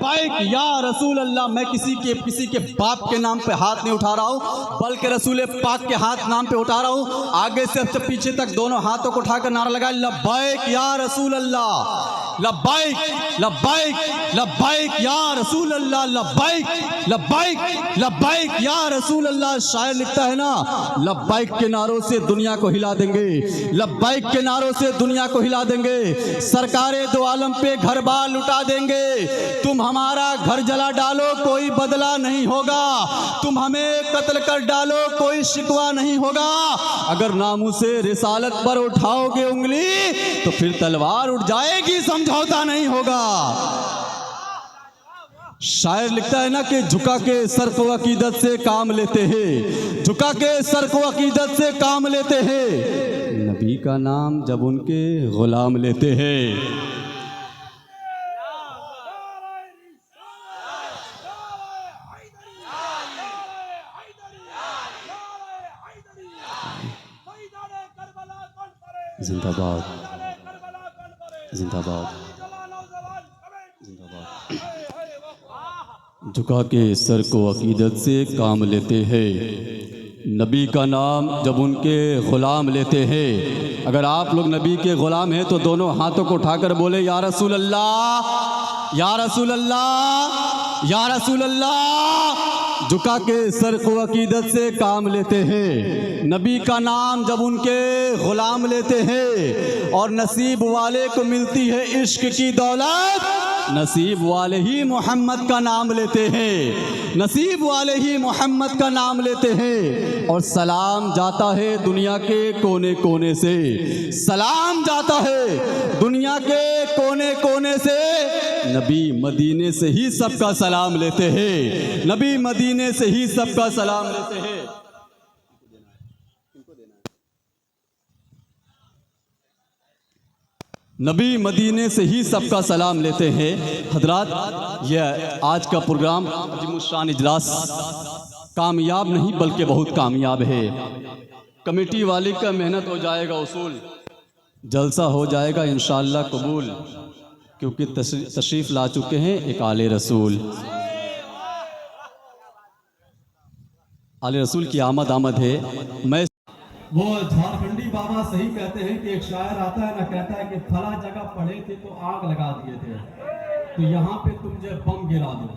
लब्बैक या रसूल अल्लाह। मैं किसी के बाप के नाम पे हाथ नहीं उठा रहा हूँ, बल्कि रसूल पाक के हाथ नाम पे उठा रहा हूँ। आगे से पीछे तक दोनों हाथों को उठाकर नारा लगा, लब्बैक या रसूल अल्लाह, लब्बैक लब्बैक लब्बैक या रसूल अल्लाह, लब्बैक लब्बैक लब्बैक या रसूल अल्लाह। शायर लिखता है ना, लब्बैक के नारों से दुनिया को हिला देंगे, लब्बैक के नारों से दुनिया को हिला देंगे, सरकारे दो आलम पे घर बार लुटा देंगे। तुम हमारा घर जला डालो कोई बदला नहीं होगा, तुम हमें कत्ल कर डालो कोई शिकवा नहीं होगा। अगर नामूसे रिसालत पर उठाओगे उंगली तो फिर तलवार उठ जाएगी, समझौता नहीं होगा। शायर लिखता है ना कि झुका के सर को अकीदत से काम लेते हैं, झुका के सर को अकीदत से काम लेते हैं, नबी का नाम जब उनके गुलाम लेते हैं। जिंदाबाद जिंदाबाद जिंदाबाद। झुका के सर को अकीदत से काम लेते हैं, नबी का नाम जब उनके ग़ुलाम लेते हैं। अगर आप लोग नबी के ग़ुलाम हैं तो दोनों हाथों को उठाकर बोले, या रसूल अल्लाह या रसूल अल्लाह या रसूल अल्लाह। झुका के सर को अकीदत से काम लेते हैं, नबी का नाम जब उनके ग़ुलाम लेते हैं। और नसीब वाले को मिलती है इश्क की दौलत, नसीब वाले ही मोहम्मद का नाम लेते हैं, नसीब वाले ही मोहम्मद का नाम लेते हैं। और सलाम जाता है दुनिया के कोने कोने से, सलाम जाता है दुनिया के कोने कोने से। नबी मदीने से ही सबका सलाम लेते हैं, नबी मदीने से ही सबका सलाम लेते हैं। नबी मदीने से ही सबका सलाम लेते हैं। हजरात, यह आज का प्रोग्राम अजीमुशान इजलास कामयाब नहीं बल्कि बहुत कामयाब है। कमेटी वाले का मेहनत हो जाएगा उसूल, जलसा हो जाएगा इंशाअल्लाह कबूल, क्योंकि तशरीफ़ ला चुके हैं एक आले रसूल। आले रसूल की आमद है। मैं वो झारखंडी बाबा सही कहते हैं कि एक शायर आता है ना, कहता है कि फला जगह पढ़े थे तो आग लगा दिए थे, तो यहाँ पे तुम जो बम गिरा दो।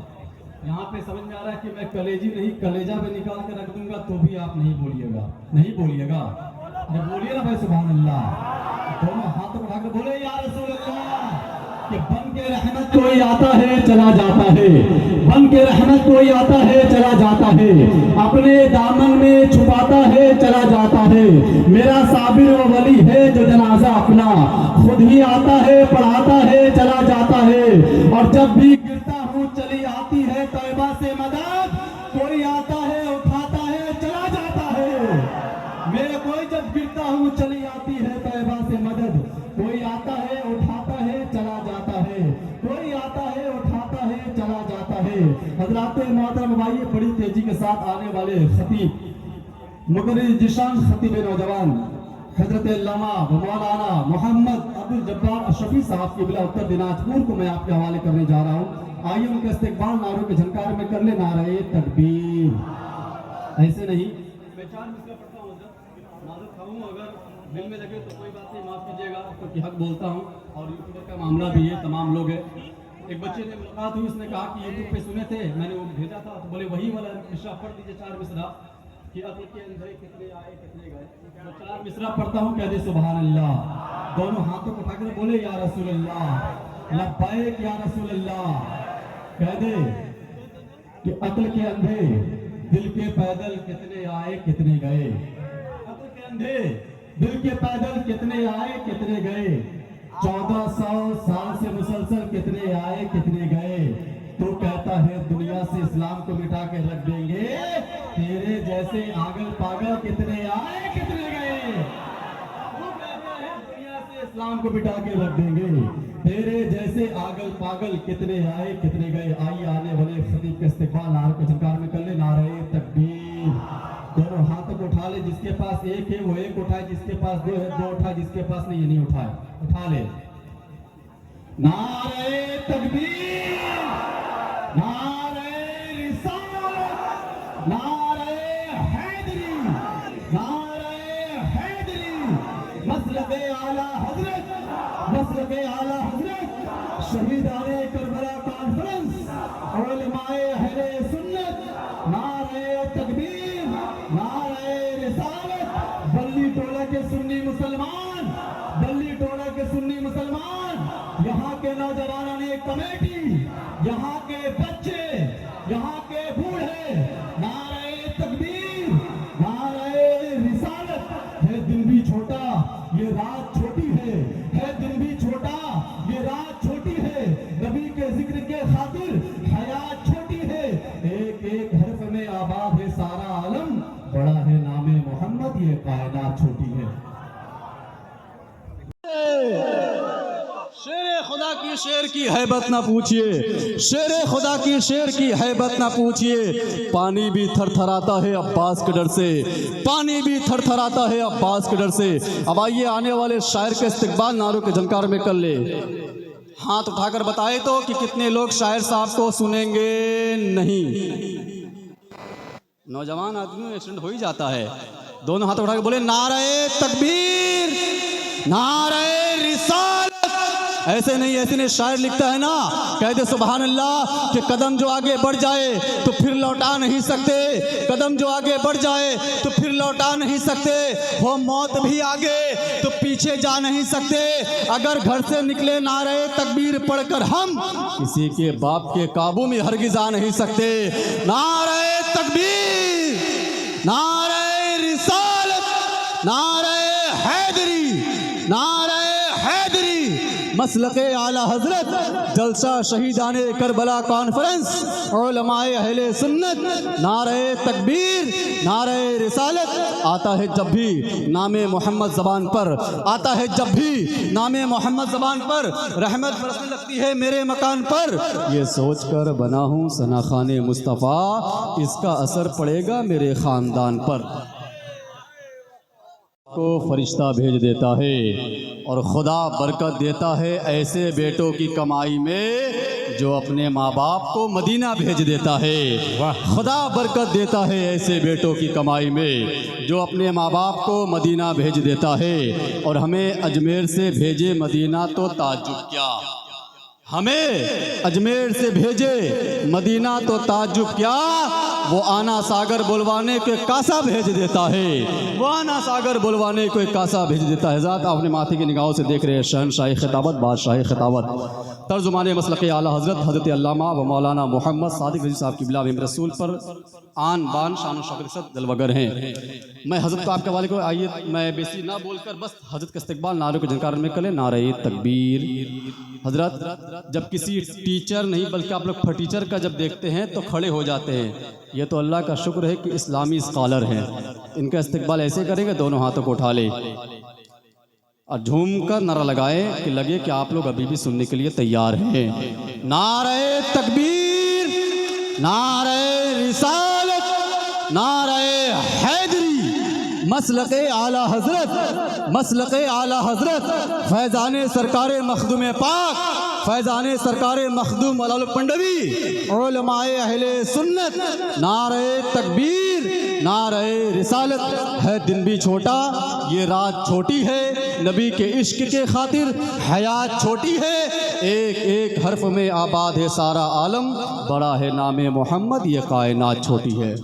यहाँ पे समझ में आ रहा है कि मैं कलेजी नहीं कलेजा में निकाल के रख दूंगा तो भी आप नहीं बोलिएगा, नहीं बोलिएगा। जब बोलिए ना भाई सुभान अल्लाह, दोनों हाथ उठाकर बोले या रसूल अल्लाह। कि बन के रहमत कोई आता है चला जाता है, बन के रहमत कोई आता है चला जाता है, अपने दामन में छुपाता है चला जाता है। मेरा साबिर व वली है जो जनाजा अपना खुद ही आता है पढ़ाता है चला जाता है। और जब भी गिरता हूँ चली आती है तौबा से मदद, कोई आता है उठाता है चला जाता है। मेरे कोई जब गिरता हूँ चली आती है तौबा से मदद, कोई आता है उठाता है चला जाता है, कोई आता है उठाता है चला जाता है। हजरात मोहतरम भाई, बड़ी तेजी के साथ आने वाले खतीब मुकर्रिर जिशान खतीब नौजवान हजरत अल्लामा मौलाना मोहम्मद अब्दुल जब्बार अशरफी साहब की बिला उत्तर दिनाजपुर को मैं आपके हवाले करने जा रहा हूँ। आइए उनके इस्तेकबाल नारों के झनकार में कर ले नारे तकबीर। ऐसे नहीं मैं चार मिसरा पढ़ता हूँ, माजूद खाऊं, अगर दिल में लगे तो कोई बात नहीं, माफ कीजिएगा, क्योंकि हक बोलता हूँ और यूट्यूबर का मामला भी है, तमाम लोग हैं। एक बच्चे ने मुलाकात हुई, उसने कहा कि यूट्यूब पे सुने थे, मैंने वो भेजा था, तो बोले वही वाला मिसरा पढ़ दीजिए, चार मिसरा कि अक्ल के अंदर कितने आए कितने गए। मैं चार मिसरा पढ़ता हूँ, कह दे सुभान अल्लाह। दोनों हाथों को उठाकर बोले या रसूल अल्लाह, लब्बैक या रसूल अल्लाह। कह दे कि अक्ल के अंधे दिल के पैदल कितने आए कितने गए, अक्ल के अंधे दिल के पैदल कितने आए कितने गए। 1400 साल से मुसलसल कितने आए कितने गए। तो कहता है दुनिया से इस्लाम को मिटा के रख देंगे, तेरे जैसे आगल पागल कितने आए कितने गए। वो कहता है दुनिया से इस्लाम को मिटा के रख देंगे, तेरे जैसे आगल पागल कितने आए कितने गए। आइए आने वाले खतीब के इस्तेकबाल नारे के झनकार में कर ले नारे तकबीर। दोनों हाथों को उठा ले, जिसके पास एक है वो एक उठाए, जिसके पास दो है दो उठाए, जिसके पास नहीं है नहीं उठाए, उठा ले। नारे तकबीर, उलमाए अहले सुन्नत, नारे तकबीर, नारे रिसालत। बल्ली टोला के सुन्नी मुसलमान, बल्ली टोला के सुन्नी मुसलमान, यहाँ के नौजवानों ने एक कमेटी, यहाँ के बच्चे, यहाँ के बूढ़े, नारे तकबीर, नारे रिसालत। है दिन भी छोटा, ये रात छोटी है दिन भी छोटा, ये रात छोटी है। नबी के जिक्र के खातिर हयात छोटी है। एक एक हर्फ में आबाद है सारा आलम, बड़ा है नामे मोहम्मद, ये कायनात छोटी है। शेर खुदा की शेर की हैबत ना पूछिए, शेर खुदा की शेर की हैबत ना पूछिए। पानी भी थरथराता है अब्बास के डर से, पानी भी थरथराता है अब्बास के डर से। अब आइए आने वाले शायर के इस्तिकबाल नारों के झनकार में कर ले। हाथ उठाकर बताए तो कि कितने लोग शायर साहब को सुनेंगे नहीं। नौजवान आदमी में एक्सीडेंट हो ही जाता है। दोनों हाथ उठाकर बोले नारे तकबीर, नारे रिसालत। ऐसे नहीं, ऐसे नहीं शायर लिखता है ना, कह दे सुभान अल्लाह कि कदम जो आगे बढ़ जाए तो फिर लौटा नहीं सकते, कदम जो आगे बढ़ जाए तो फिर लौटा नहीं सकते। हो मौत भी आगे तो पीछे जा नहीं सकते। अगर घर से निकले नारे तकबीर पढ़कर हम किसी के बाप के काबू में हरगिज आ नहीं सकते। नारे तकबीर, नारे रिसालत, नारे हैदरी, नारे हैदरी, मसलके आला हजरत, जलसा शहीदाने करबला कॉन्फ्रेंस, उलमाए अहले सुन्नत, नारे तकबीर, नारे रिसालत। आता है जब भी नामे मोहम्मद ज़बान पर, आता है जब भी नामे मोहम्मद ज़बान पर, रहमत बरसने लगती है मेरे मकान पर। ये सोच कर बना हूँ सना खाने मुस्तफ़ा, इसका असर पड़ेगा मेरे ख़ानदान पर। को फरिश्ता भेज देता है और खुदा बरकत देता है ऐसे बेटों की कमाई में जो अपने माँ बाप को मदीना भेज देता है। खुदा बरकत देता है ऐसे बेटों की कमाई में जो अपने माँ बाप को मदीना भेज देता है। और हमें अजमेर से भेजे मदीना तो ताज्जुब क्या, हमें अजमेर से भेजे मदीना तो ताज्जुब क्या। वो आना सागर बुलवाने के कासा भेज देता है, वो आना सागर बुलवाने को एक कासा भेज देता है। ज़ात आपने माथे की निगाहों से देख रहे हैं शहनशाही खिताबत, बादशाही खिताबत, तर्जुमाने मसलक आला हज़रत हज़रत अल्लामा व मौलाना मोहम्मद सादिक रज़ी साहब की बिला में रसूल पर आन बान शान शौकत जलवगर हैं। मैं हज़रत को आपके वाले को, आइए मैं बेसी ना बोलकर बस हज़रत के इस्तकबाल नारों के झनकार में करें। नारे तकबीर। हज़रत जब किसी टीचर नहीं बल्कि आप लोग फटीचर का जब देखते हैं तो खड़े हो जाते हैं। ये तो अल्लाह का शुक्र है कि इस्लामी स्कॉलर हैं, इनका इस्तकबाल ऐसे करेंगे दोनों हाथों को उठा ले और झूम कर नारा लगाए कि लगे कि आप लोग अभी भी सुनने के लिए तैयार हैं। नारे तकबीर, नारे रिसालत, नारे हैदरी, मसलके आला हजरत, मसलके आला हजरत, फैज़ाने सरकारे मखदूम पाक, फैज़ाने सरकारे मखदूम मौलाना पंडवी, उलमाए अहले सुन्नत, नारे तकबीर, नारे रिसालत। है दिन भी छोटा, ये रात छोटी है, नबी के इश्क के खातिर हयात छोटी है। एक एक हर्फ में आबाद है सारा आलम, बड़ा है नामे मोहम्मद, ये कायनात छोटी है।